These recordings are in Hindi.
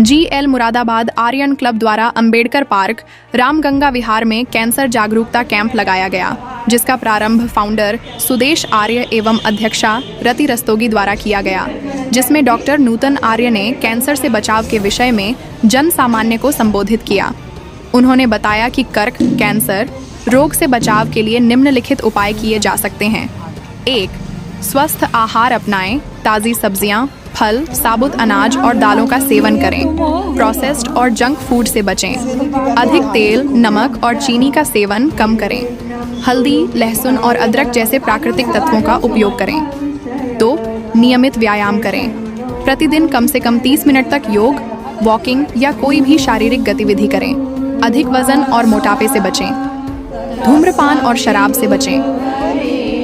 GL मुरादाबाद आर्यन क्लब द्वारा अंबेडकर पार्क रामगंगा विहार में कैंसर जागरूकता कैंप लगाया गया, जिसका प्रारंभ फाउंडर सुदेश आर्य एवं अध्यक्षा रति रस्तोगी द्वारा किया गया, जिसमें डॉक्टर नूतन आर्य ने कैंसर से बचाव के विषय में जन सामान्य को संबोधित किया। उन्होंने बताया कि कर्क कैंसर रोग से बचाव के लिए निम्नलिखित उपाय किए जा सकते हैं। 1. स्वस्थ आहार अपनाएं, ताज़ी सब्जियां, फल, साबुत अनाज और दालों का सेवन करें। प्रोसेस्ड और जंक फूड से बचें। अधिक तेल, नमक और चीनी का सेवन कम करें। हल्दी, लहसुन और अदरक जैसे प्राकृतिक तत्वों का उपयोग करें। 2. नियमित व्यायाम करें। प्रतिदिन कम से कम 30 मिनट तक योग, वॉकिंग या कोई भी शारीरिक गतिविधि करें। अधिक वजन और मोटापे से बचें। धूम्रपान और शराब से बचें।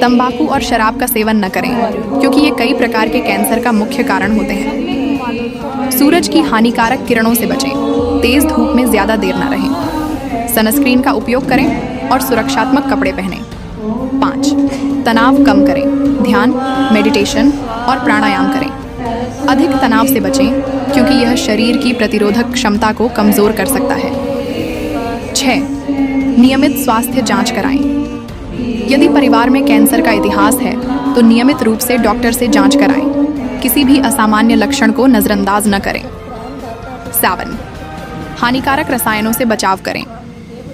तंबाकू और शराब का सेवन न करें, क्योंकि ये कई प्रकार के कैंसर का मुख्य कारण होते हैं। सूरज की हानिकारक किरणों से बचें। तेज धूप में ज़्यादा देर न रहें। सनस्क्रीन का उपयोग करें और सुरक्षात्मक कपड़े पहनें। 5. तनाव कम करें। ध्यान, मेडिटेशन और प्राणायाम करें। अधिक तनाव से बचें, क्योंकि यह शरीर की प्रतिरोधक क्षमता को कमज़ोर कर सकता है। 6. नियमित स्वास्थ्य जांच कराएं। यदि परिवार में कैंसर का इतिहास है, तो नियमित रूप से डॉक्टर से जांच कराएं। किसी भी असामान्य लक्षण को नज़रअंदाज न करें। 7. हानिकारक रसायनों से बचाव करें।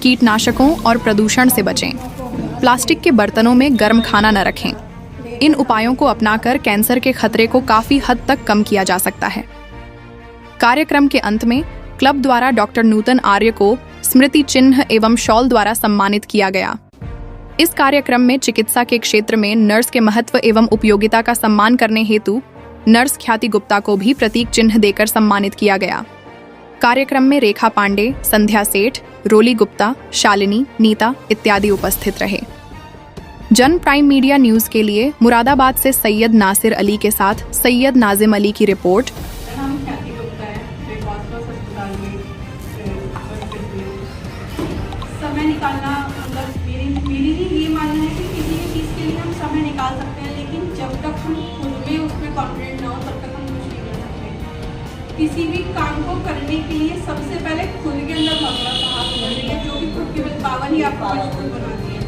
कीटनाशकों और प्रदूषण से बचें। प्लास्टिक के बर्तनों में गर्म खाना न रखें। इन उपायों को अपनाकर कैंसर के खतरे को काफ़ी हद तक कम किया जा सकता है। कार्यक्रम के अंत में क्लब द्वारा डॉक्टर नूतन आर्य को स्मृति चिन्ह एवं शॉल द्वारा सम्मानित किया गया। इस कार्यक्रम में चिकित्सा के क्षेत्र में नर्स के महत्व एवं उपयोगिता का सम्मान करने हेतु नर्स ख्याति गुप्ता को भी प्रतीक चिन्ह देकर सम्मानित किया गया। कार्यक्रम में रेखा पांडे, संध्या सेठ, रोली गुप्ता, शालिनी, नीता इत्यादि उपस्थित रहे। जन प्राइम मीडिया न्यूज़ के लिए मुरादाबाद से सैयद नासिर अली के साथ सैयद नाजिम अली की रिपोर्ट। समय निकालना, मतलब मेरी भी ये मानना है कि किसी भी चीज़ के लिए हम समय निकाल सकते हैं, लेकिन जब तक हम खुद में उसमें कॉन्फिडेंट ना हो तब तक हम कुछ नहीं कर सकते। किसी भी काम को करने के लिए सबसे पहले खुद के अंदर भगवान का हाथ होना चाहिए, जो कि खुद की पावर ही आपको मजबूत बनाती है।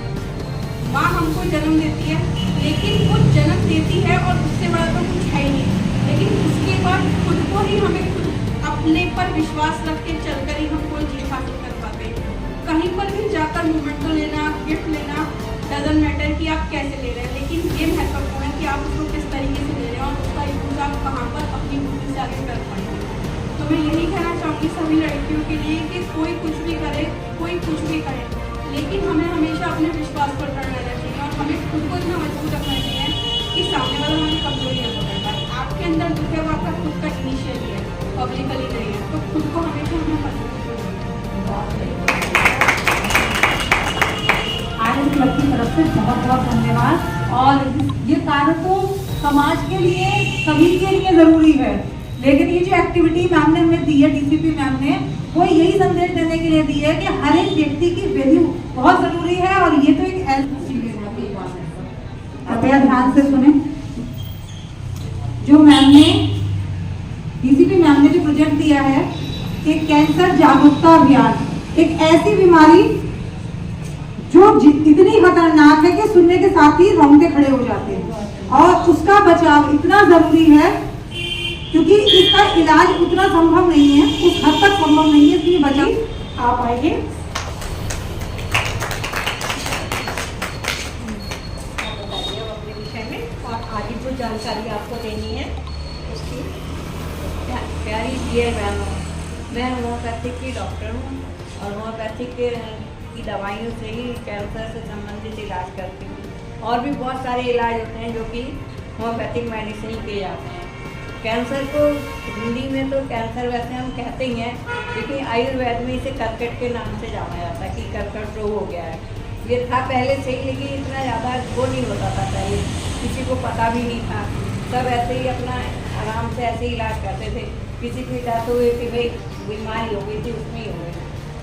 माँ हमको जन्म देती है, लेकिन वो जन्म देती है और उससे बड़ा तो कुछ है ही नहीं, लेकिन उसके बाद खुद को ही हमें खुद अपने पर विश्वास रख के चलकर ही हम कोई चीज़ हासिल कर पाते हैं। कहीं पर भी जाकर मोमेंटो लेना, गिफ्ट लेना, डजंट मैटर कि आप कैसे ले रहे हैं, लेकिन ये महत्वपूर्ण है कि आप उसको किस तरीके से ले रहे हैं और उसका यूज आप कहाँ पर अपनी बुद्धि से आगे कर पाएंगे। तो मैं यही कहना चाहूँगी सभी लड़कियों के लिए कि कोई कुछ भी करे, कोई कुछ भी करे, लेकिन हमें हमेशा अपने विश्वास पर खड़ा रहना चाहिए और हमें खुद को इतना मजबूत रखना चाहिए कि सामने वाला हमारी कमजोरी न पकड़ पाए। आपके अंदर दुख है, वो आपका खुद का इनिशियली है, पब्लिकली नहीं है, तो खुद को हमेशा हमें मजबूत आर्यन क्लब की तरफ से बहुत बहुत धन्यवाद। और ये कार्य तो समाज के लिए, सभी के लिए ज़रूरी है, लेकिन ये जो एक्टिविटी मैम ने हमें दी है, DCP मैम ने, वो यही संदेश देने के लिए दी है कि हर एक व्यक्ति की वैल्यू बहुत ज़रूरी है और ये तो एक कृपया ध्यान से सुने। जो मैम ने, DCP मैम ने जो प्रोजेक्ट दिया है कि कैंसर जागरूकता अभियान, एक ऐसी बीमारी जो इतनी खतरनाक है कि सुनने के साथ ही रोंगटे खड़े हो जाते हैं, और उसका बचाव इतना जरूरी है क्योंकि इसका इलाज उतना संभव नहीं है, उस हद तक संभव नहीं है, इसलिए बचाव आप आइए। अपने विषय में और आगे जो जानकारी आपको देनी है उसकी प्यारी डियर मैम, मैं होम्योपैथिक की डॉक्टर हूँ और होम्योपैथिक की दवाइयों से ही कैंसर से संबंधित इलाज करती हूँ। और भी बहुत सारे इलाज होते हैं जो कि होम्योपैथिक मेडिसिन किए जाते हैं। कैंसर को हिंदी में तो कैंसर वैसे हम कहते ही हैं, लेकिन आयुर्वेद में इसे कर्कट के नाम से जाना जाता है कि कर्कट रोग हो गया है। ये था पहले से ही, लेकिन इतना ज़्यादा वो नहीं होता था पहले, किसी को पता भी नहीं था, सब ऐसे ही अपना आराम से ऐसे इलाज करते थे। किसी की डेथ हुई कि भाई बीमारी हो गई थी, उसमें ही हो गई,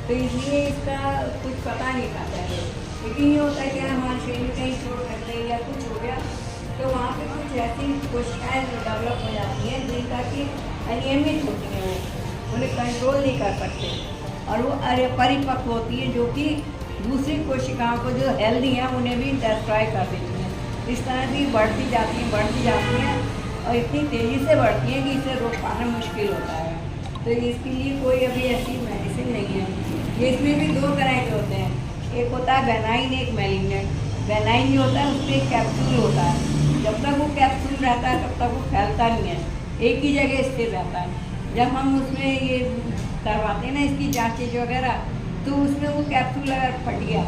तो इसलिए इसका कुछ पता नहीं था पहले। लेकिन ये होता है कि हमारे शरीर में कहीं चोट लग गई या कुछ हो गया तो वहाँ पे कुछ ऐसी कोशिकाएँ डेवलप हो जाती हैं जिनका कि अनियमित होती हैं वो, उन्हें कंट्रोल नहीं कर सकते, और वो परिपक्व होती है जो कि दूसरी कोशिकाओं को जो हेल्दी हैं उन्हें भी डिस्ट्रॉय कर देती हैं। इस तरह से बढ़ती जाती हैं और इतनी तेज़ी से बढ़ती हैं कि इसे रोक पाना मुश्किल होता है। तो इसके लिए कोई अभी ऐसी मेडिसिन नहीं है। ये इसमें भी दो तरह के होते हैं, एक होता है बेनाइन, एक मैलिग्नेंट। बेनाइन जो होता है उसमें एक कैप्सूल होता है, जब तक वो कैप्सूल रहता है तब तक वो फैलता नहीं है, एक ही जगह स्थिर रहता है। जब हम उसमें ये करवाते हैं ना इसकी जाँचें वगैरह, तो उसमें वो कैप्सूल अगर फट गया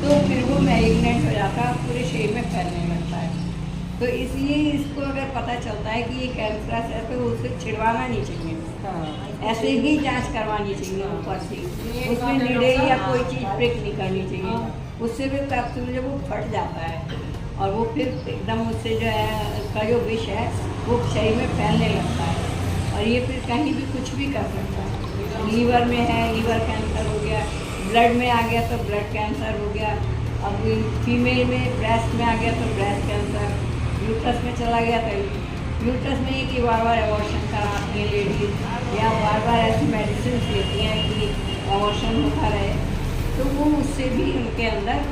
तो फिर वो मैलिग्नेंट हो जाता है, पूरे शरीर में फैलने लगता है। तो इसलिए इसको अगर पता चलता है कि ये कैंसरस है तो उसे छिड़वाना नहीं चाहिए, ऐसे ही जांच करवानी चाहिए ऊपर से, उसमें नीडल या कोई चीज़ प्रिक नहीं करनी चाहिए। उससे भी कैप्सूल जब वो फट जाता है और वो फिर एकदम उससे जो है उसका जो विष है वो शरीर में फैलने लगता है, और ये फिर कहीं भी कुछ भी कर सकता है। लीवर में है, लीवर कैंसर हो गया, ब्लड में आ गया तो ब्लड कैंसर हो गया, अब फीमेल में ब्रेस्ट में आ गया तो ब्रेस्ट कैंसर, यूट्रस में चला गया तो यूट्रस में ही कि बार बार एबॉर्शन कराती हैं लेडीज, या बार बार ऐसी मेडिसिन लेती हैं कि एबॉर्शन होता रहे, तो वो उससे भी उनके अंदर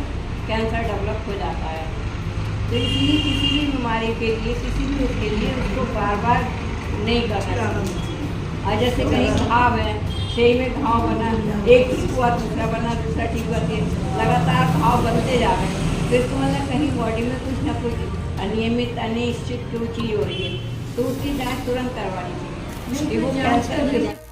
कैंसर डेवलप हो जाता है। तो इसलिए किसी भी बीमारी के लिए, किसी भी उसके लिए उसको बार बार नहीं करना चाहिए। और जैसे कहीं घाव है, शरीर में घाव बना, एक ठीक हुआ दूसरा बना, दूसरा ठीक हुआ, लगातार घाव बनते जा रहे हैं, तो इसको मतलब कहीं बॉडी में कुछ ना कुछ अनियमित अनिश्चित जो चीज़ हो रही है, तो उसकी जांच तुरंत करवानी चाहिए। वो कैंसर